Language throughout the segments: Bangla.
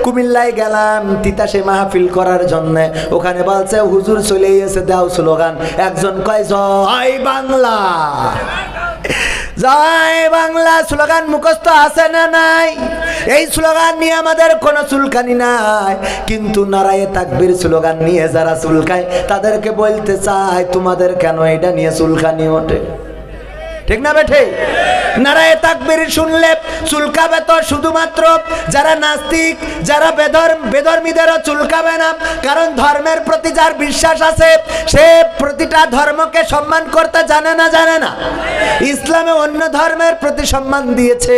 কুমিল্লায় গেলাম তিতাসে মাহফিল করার জন্য, ওখানে বলছে হুজুর চলে এসে দাও স্লোগান। একজন কয় জয় বাংলা, জয় বাংলা স্লোগান মুখস্থ আছে না নাই? এই স্লোগান নিয়ে আমাদের কোনো চুলকানি নাই, কিন্তু নারায়ে তাকবীর স্লোগান নিয়ে যারা চুলকায় তাদেরকে বলতে চাই তোমাদের কেন এটা নিয়ে চুলকানি ওঠে? ঠিক না বেঠে? নারায়ে তাকবীর শুনলে চুলকাবে তো শুধুমাত্র যারা নাস্তিক, যারা বেধর্মীদেরও চুলকাবে না। কারণ ধর্মের প্রতি যার বিশ্বাস আছে সে প্রতিটা ধর্মকে সম্মান করতে জানে না, জানে না? ইসলামে অন্য ধর্মের প্রতি সম্মান দিয়েছে,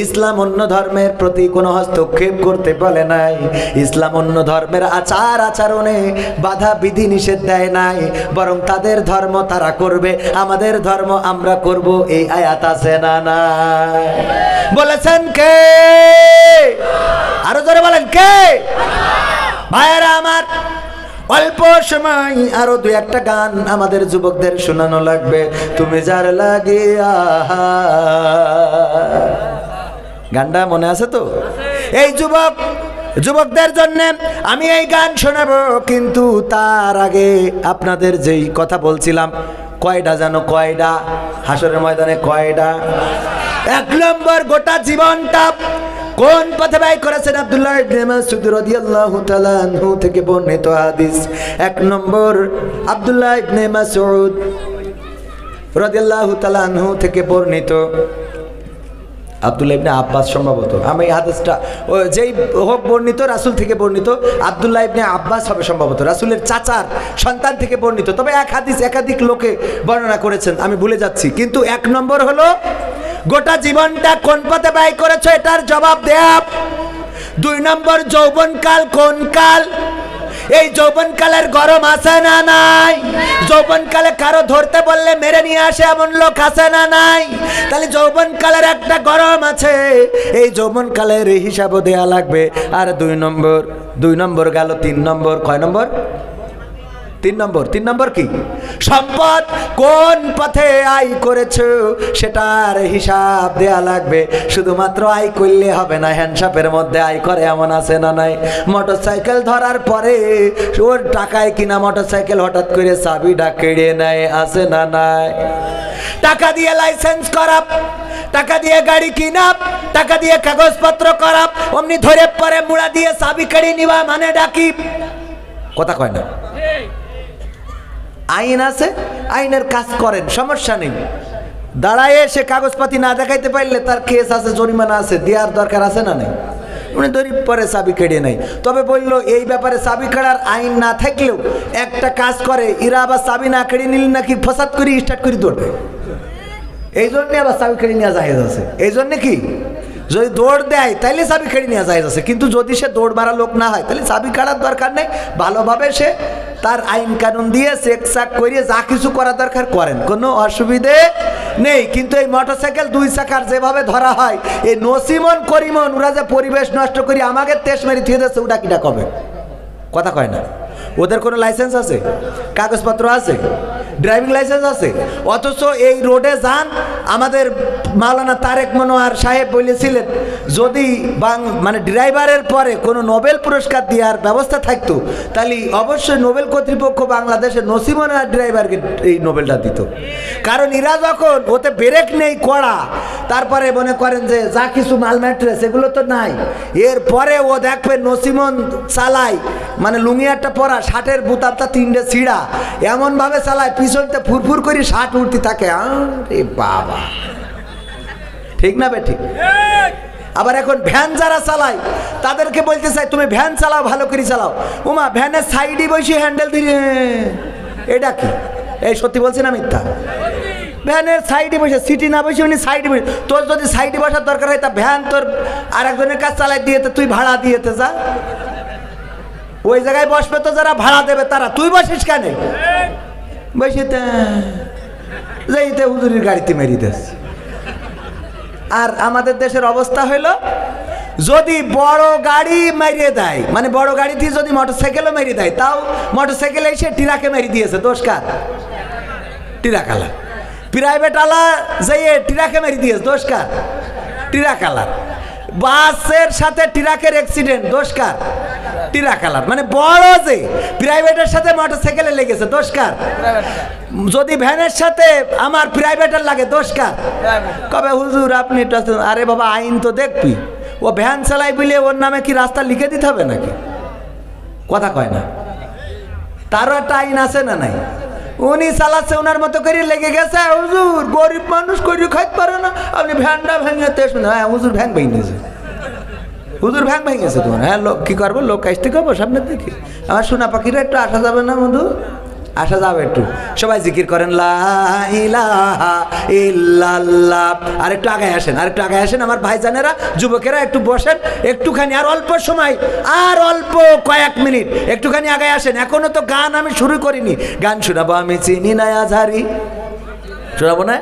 ইসলাম অন্য ধর্মের প্রতি কোনো হস্তক্ষেপ করতে বলে নাই। ইসলাম অন্য ধর্মের আচার আচরণে বাধা বিধি নিষেধ দেয় নাই, বরং তাদের ধর্ম তারা করবে, আমাদের ধর্ম আমরা করব। এই আয়াত আছে না নাই? বলেছেন কে? আরো জোরে বলেন কে? ভাইরা আমার, অল্প সময় আরো দুই একটা গান আমাদের যুবকদের শোনানো লাগবে। তুমি যার লাগিয়া, গানটা মনে আছে তো? এই যুবকদের জন্য আমি এই গান শোনাবো, কিন্তু তার আগে আপনাদের যেই কথা বলছিলাম, কয়টা জানো? কয়টা হাসরের ময়দানে কয়টা? এক নম্বর, গোটা জীবনটা কোন পথে ব্যয় করেছেন? আব্দুল্লাহ ইবনে মাসউদ রাদিয়াল্লাহু তাআলা আনহু থেকে বর্ণিত হাদিস। এক নম্বর, আব্দুল্লাহ ইবনে মাসউদ রাদিয়াল্লাহু তাআলা আনহু থেকে বর্ণিত, আব্দুল্লাহ ইবনে আব্বাস সম্ভবত, আমি এই হাদিসটা যেই হোক বর্ণিত, রাসূল থেকে বর্ণিত, আব্দুল্লাহ ইবনে আব্বাস হবে সম্ভবত, রাসূলের চাচার সন্তান থেকে বর্ণিত। তবে এক হাদিস একাধিক লোকে বর্ণনা করেছেন, আমি ভুলে যাচ্ছি। কিন্তু এক নম্বর হলো গোটা জীবনটা কোন পথে ব্যয় করেছো এটার জবাব দেয়া। দুই নম্বর, যৌবনকাল কোন কাল? এই যৌবনকালের গরম আছে না নাই? যৌবনকালে কারো ধরতে বললে মেরে নিয়ে আসে এমন লোক আছে না নাই? তাহলে যৌবনকালের একটা গরম আছে, এই যৌবনকালের হিসাবও দেয়া লাগবে। আর দুই নম্বর গেল। তিন নম্বর, কয় নম্বর? তিন নম্বর কি? সম্পদ কোন পথে আয় করেছো সেটার হিসাব দেয়া লাগবে। শুধুমাত্র আয় করলে হবে না, হ্যান্ডসাপের মধ্যে আয় করে এমন আছে না নাই? মোটরসাইকেল ধরার পরে ওর টাকায় কিনা মোটরসাইকেল হঠাৎ করে চাবিটা কেড়ে নেয়, আছে না নাই? টাকা দিয়ে লাইসেন্স করা, টাকা দিয়ে গাড়ি কিনা, টাকা দিয়ে কাগজপত্র করা, অমনি ধরে পরে মুড়া দিয়ে চাবি কেড়ে নিবা মানে ডাকি। কথা কয় না? আইন আছে, আইনের কাজ করেন, সমস্যা নেই। দাঁড়ায় সে কাগজপাতি না দেখাইতে পারলে তার কেস আছে, জরিমানা আছে, দেওয়ার দরকার আছে না নেই? উনি ধরি পরে চাবি কেড়ে নেই। তবে বললো এই ব্যাপারে চাবি কেড়ার আইন না থাকলেও একটা কাজ করে, এরা আবার চাবি না কেড়ে নিলে নাকি ফসাদ করে স্টার্ট করে দৌড়বে। এই জন্যে আবার চাবি কেড়ে নেওয়া জায়েজ আছে। এই জন্যে কি, যদি দৌড় দেয় তাইলে চাবি কেড়ে নেওয়া জায়েজ আছে, কিন্তু যদি সে দৌড় মারা লোক না হয় তাহলে চাবি কাটার দরকার নেই। ভালোভাবে সে তার আইন কানুন দিয়ে চেক চাক করিয়ে যা কিছু করা দরকার করেন, কোনো অসুবিধে নেই। কিন্তু এই মোটরসাইকেল দুই চাকার যেভাবে ধরা হয়, এই নসিমন করিমন ওরা যে পরিবেশ নষ্ট করি আমাকে তেজ মেরে থিয়ে দিচ্ছে, ওটা কিটা কবে? কথা কয় না? ওদের কোনো লাইসেন্স আছে, কাগজপত্র আছে, ড্রাইভিং লাইসেন্স আছে, অথচ এই রোডে যান। আমাদের মাওলানা তারেক মনোয়ার সাহেব বলেছিলেন যদি মানে ড্রাইভারের পরে কোনো নোবেল পুরস্কার দেওয়ার ব্যবস্থা থাকতো তাহলে অবশ্যই নোবেল কর্তৃপক্ষ বাংলাদেশের নসিমন আর ড্রাইভারকে এই নোবেলটা দিত। কারণ এরা যখন ওতে ব্রেক নেই কড়া, তারপরে মনে করেন যে যা কিছু মাল ম্যাট্রেস এগুলো তো নাই, এরপরে ও দেখবে নসিমন চালায় মানে লুঙ্গিয়ারটা পরা, শার্টের বুতামটা তিনটে ছিঁড়া, এমনভাবে চালায় পিছনতে ফুরফুর করে শার্ট উঠতে থাকে। আরে বাবা, ঠিক না বে? ঠিক। আবার এখন ভ্যান যারা চালায় তাদেরকে বলতে চাই তুমি ভ্যান চালাও, ভালো করে চালাও। ওমা ভ্যানের সাইডে বসে হ্যান্ডেল দিয়ে, এটা কি? এই সত্যি বলছি না মিথ্যা? ভ্যানের সাইডে বসে, সিটি না বসে উনি সাইডে বসে। তোর যদি সাইডে বসার দরকার হয় তা ভ্যান তোর আর একজনের কাজ চালাই দিয়েতে, তুই ভাড়া দিয়েতে যা, ওই জায়গায় বসবে তো যারা ভাড়া দেবে তারা, তুই বসিস কেন? বসিতে যাইতে হুজুরির গাড়িতে মেরি দেশ। আর আমাদের দেশের অবস্থা হইলো যদি বড় গাড়ি মেরিয়ে দেয়, মানে বড় গাড়ি দিয়ে যদি মোটরসাইকেলও মেরিয়ে দেয়, তাও মোটরসাইকেল এসে টিরাকে মেরি দিয়েছে, দোষ কার? টিরাকালা। প্রাইভেট আলা যাইয়ে টিরাকে মেরি দিয়েছে, দোষ কার? টিরাকালা। বাসের সাথে ট্রাকের অ্যাক্সিডেন্ট, দোষ কার? ট্রাকালার, মানে বড় যে প্রাইভেটের সাথে মোটরসাইকেলে লেগেছে, দোষ কার? যদি ভ্যানের সাথে আমার প্রাইভেটের লাগে, দোষ কার? কবে হুজুর আপনি, আরে বাবা আইন তো দেখবি, ও ভ্যান চালাই বলে ওর নামে কি রাস্তা লিখে দিতে হবে নাকি? কথা কয় না, তারও একটা আইন আছে না নাই? উনি চালাচ্ছে, ওনার মতো করে লেগে গেছে, হুজুর গরিব মানুষ করে খাইতে পারে না, আপনি ভ্যানটা ভেঙে শুনে, হ্যাঁ হুজুর ভ্যান ভেঙেছে, হুজুর ভ্যান ভেঙেছে তোমার। হ্যাঁ লোক কি করবো, লোক আসতে করবো সামনে দেখি। আমার সোনা পাখিরা একটু আসা যাবে না বন্ধু? আসা যাবে একটু, সবাই জিকির করেন লা ইলাহা ইল্লাল্লাহ। আর একটু আগে আসেন, আর একটু আগে আসেন আমার ভাইজানেরা, যুবকেরা একটু বসেন একটুখানি, আর অল্প সময়, আর অল্প কয়েক মিনিট, একটুখানি আগে আসেন। এখনো তো গান আমি শুরু করিনি, গান শোনাবো আমি চিনি না আজহারি, শোনাবো না?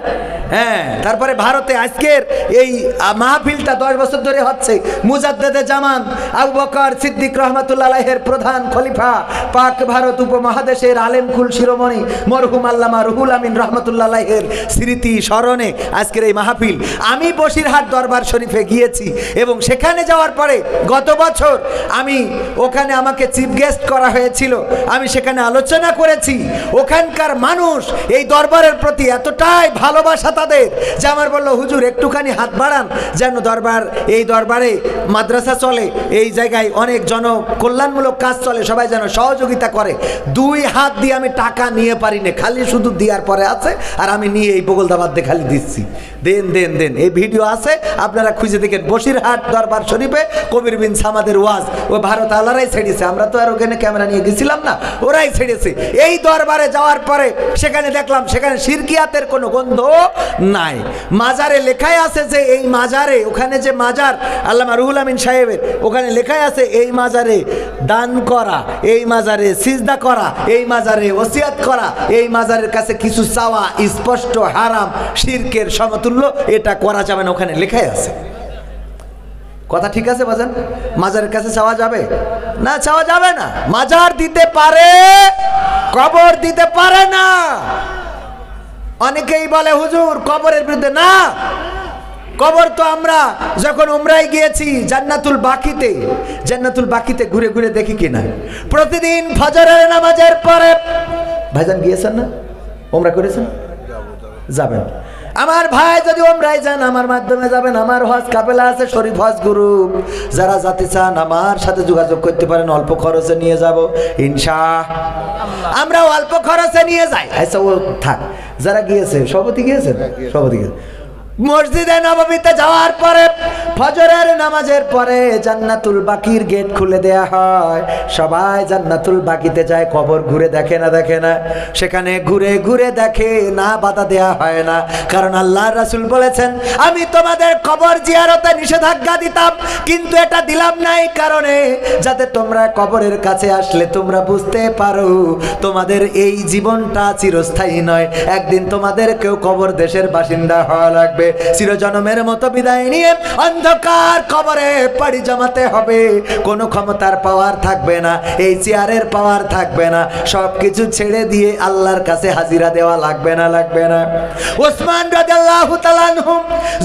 হ্যাঁ, তারপরে ভারতে আজকের এই মাহফিলটা 10 বছর ধরে হচ্ছে। মুজাদ্দেদে জামান আবু বকর সিদ্দিক রহমাতুল্লাহ আলাইহির প্রধান খলিফা, পাক ভারত উপমহাদেশের আলেমকুল শিরোমণি মরহুম আল্লামা রুহুল আমিন রহমাতুল্লাহ আলাইহির স্মৃতি স্মরণে আজকের এই মাহফিল। আমি বসিরহাট দরবার শরীফে গিয়েছি এবং সেখানে যাওয়ার পরে গত বছর আমি ওখানে আমাকে চিফ গেস্ট করা হয়েছিল, আমি সেখানে আলোচনা করেছি। ওখানকার মানুষ এই দরবারের প্রতি এতটাই ভালোবাসা তাদের যে আমার বললো হুজুর একটুখানি হাত বাড়ান, যেন দরবার, এই দরবারে মাদ্রাসা চলে, এই জায়গায় অনেক জনকল্যাণমূলক কাজ চলে, সবাই যেন সহযোগিতা করে। 2 হাত দিয়ে আমি টাকা নিয়ে পারি না, খালি শুধু দেওয়ার পরে আছে, আর আমি নিয়ে এই বগলদাবাদ দিয়ে খালি দিচ্ছি, দেন দেন দেন। এই ভিডিও আছে, আপনারা খুঁজে দেখেন। বসিরহাট দরবার শরীফে কবির বিন সামাদের ওয়াজ ও ভারত আলারাই ছেড়েছে, আমরা তো আর ওখানে ক্যামেরা নিয়ে গেছিলাম না, ওরাই ছেড়েছে। এই দরবারে যাওয়ার পরে সেখানে দেখলাম সেখানে শিরকিয়াতের কোনো গন্ধ নাই। মাজারে লেখাই আছে যে এই মাজারে, ওখানে যে মাজার আল্লামা রুহুল আমিন সাহেবের, ওখানে লেখাই আছে এই মাজারে দান করা, এই মাজারে সিজদা করা, এই মাজারে ওসিয়াত করা, এই মাজারের কাছে কিছু চাওয়া স্পষ্ট হারাম, শিরকের সমতুল্য, এটা করা যাবে না, ওখানে লেখাই আছে। কথা ঠিক আছে বাজান? মাজারের কাছে চাওয়া যাবে না? চাওয়া যাবে না। মাজার দিতে পারে, কবর দিতে পারে না। অনেকেই বলে হুজুর কবরের বিরুদ্ধে, না। কবর তো আমরা যখন উমরায় গিয়েছি জান্নাতুল বাকিতে, জান্নাতুল বাকিতে ঘুরে ঘুরে দেখি কিনা, প্রতিদিন ফজরের নামাজের পরে, ভাইজান গিয়েছেন না, উমরা করেছেন? যাবেন। আমার ভাই যদি উমরায় যান আমার মাধ্যমে যাবেন, আমার হজ কাফেলা আছে, শরীফ হজ গ্রুপ, যারা যেতে চান আমার সাথে যোগাযোগ করতে পারেন, অল্প খরচে নিয়ে যাব ইনশাআল্লাহ। আমরা অল্প খরচে নিয়ে যাই। আচ্ছা ও থাক, যারা গিয়েছে সভাপতি গিয়েছেন, সভাপতি গিয়েছে। মসজিদে নববীতে যাওয়ার পরে ফজরের নামাজের পরে জান্নাতুল বাকির গেট খুলে দেয়া হয়, সবাই জান্নাতুল বাকিতে যায়। কবর ঘুরে দেখে না, দেখে না, সেখানে ঘুরে ঘুরে দেখে না, বাধা দেয়া হয় না। কারণ আল্লাহর রাসূল বলেছেন আমি তোমাদের কবর জিয়ারতে নিষেধাজ্ঞা দিতাম, কিন্তু এটা দিলাম না এই কারণে যাতে তোমরা কবরের কাছে আসলে তোমরা বুঝতে পারো তোমাদের এই জীবনটা চিরস্থায়ী নয়, একদিন তোমাদেরকেও কবর দেশের বাসিন্দা হওয়া লাগবে। চিরজনমের মতো বিদায় নিয়ে অন্ধকার কবরে পাড়ি জমাতে হবে। কোনো ক্ষমতার পাওয়ার থাকবে না, এই চেয়ারের পাওয়ার থাকবে না, সবকিছু ছেড়ে দিয়ে আল্লাহর কাছে হাজিরা দেওয়া লাগবে না, লাগবে না। ওসমান রাদিয়াল্লাহু তাআলা আনহু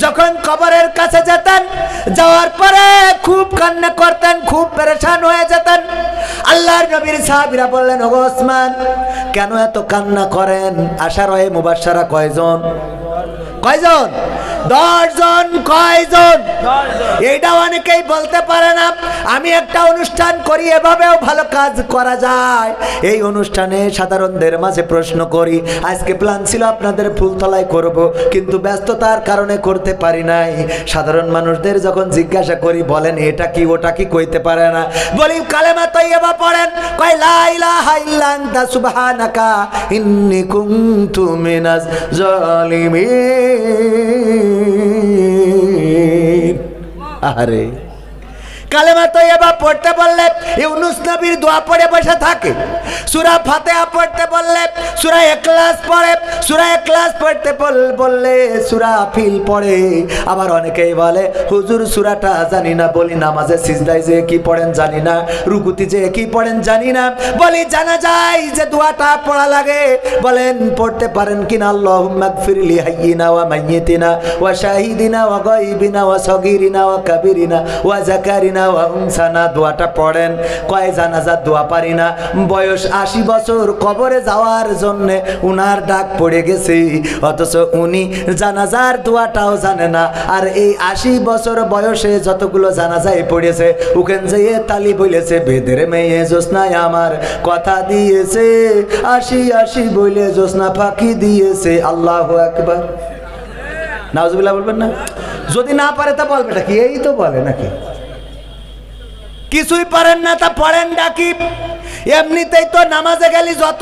যখন কবরের কাছে যেতেন, যাওয়ার পরে খুব কান্না করতেন, খুব পেরেশান হয়ে যেতেন। আল্লাহর নবীর সাহাবীরা বললেন, ওগো ওসমান কেন এত কান্না করেন? আশারায়ে মুবাশশারা কয়জন? কয়জন? 10 জন। কয়জন? এইটা অনেকেই বলতে পারে না। আমি একটা অনুষ্ঠান করি, এভাবেও ভালো কাজ করা যায়। এই অনুষ্ঠানে সাধারণদের মাঝে প্রশ্ন করি। আজকে প্ল্যান ছিল আপনাদের ফুলতলায় করব, কিন্তু ব্যস্ততার কারণে করতে পারি নাই। সাধারণ মানুষদের যখন জিজ্ঞাসা করি বলেন এটা কি ওটা কি, কইতে পারে না। বলি কালেমা তৈয়বা পড়েন, কয় লা ইলাহা ইল্লা আনতা সুবহানাকা ইন্নী কুনতু মিনাজ জালিমিন। আরে কালেমা তৈয়বা পড়তে বললে ইউনুস নবীর দোয়া পড়ে বসে থাকে, সূরা ফাতিহা পড়তে বললে সূরা ইখলাস পড়ে, সূরা ইখলাস পড়তে বললে সূরা ফিল পড়ে। আবার অনেকেই বলে হুজুর সূরাটা জানি না, বলি নামাজে সিজদায় যে কি পড়েন জানি না, রুকুতে যে কি পড়েন জানি না, বলি জানা যায় যে দোয়াটা পড়া লাগে, বলেন পড়তে পারেন কিনা? আল্লাহুম্মা গফিরলি হাইয়িনা ওয়া মাইয়িতিনা ওয়া শাহিদিনা ওয়া গায়বিনা ওয়া সগীরিনা ওয়া কাবীরিনা ওয়া যাকারিনা ওয়া উনসানা। দোয়াটা পড়েন। কয় জানাজার দোয়া পারি না, বয়স 80 বছর, কবরে যাওয়ার জন্য উনার ডাক পড়ে গেছে, অথচ উনি জানাজার দোয়াটাও জানে না। আর এই 80 বছর বয়সে যতগুলো জানাজায় পড়েছে ওখান যেয়ে তালি বলেছে বেদের মেয়ে জোসনায় আমার কথা দিয়েছে, 80 বলে জোসনা ফাঁকি দিয়েছে। আল্লাহু আকবার। নাউজুবিল্লাহ বলবেন না? যদি না পারে তা বলবেটা কি? এই তো বলে নাকি? কিছুই পারেন না তা পড়েন ডাকি। এমনিতেই তো নামাজে গেলি যত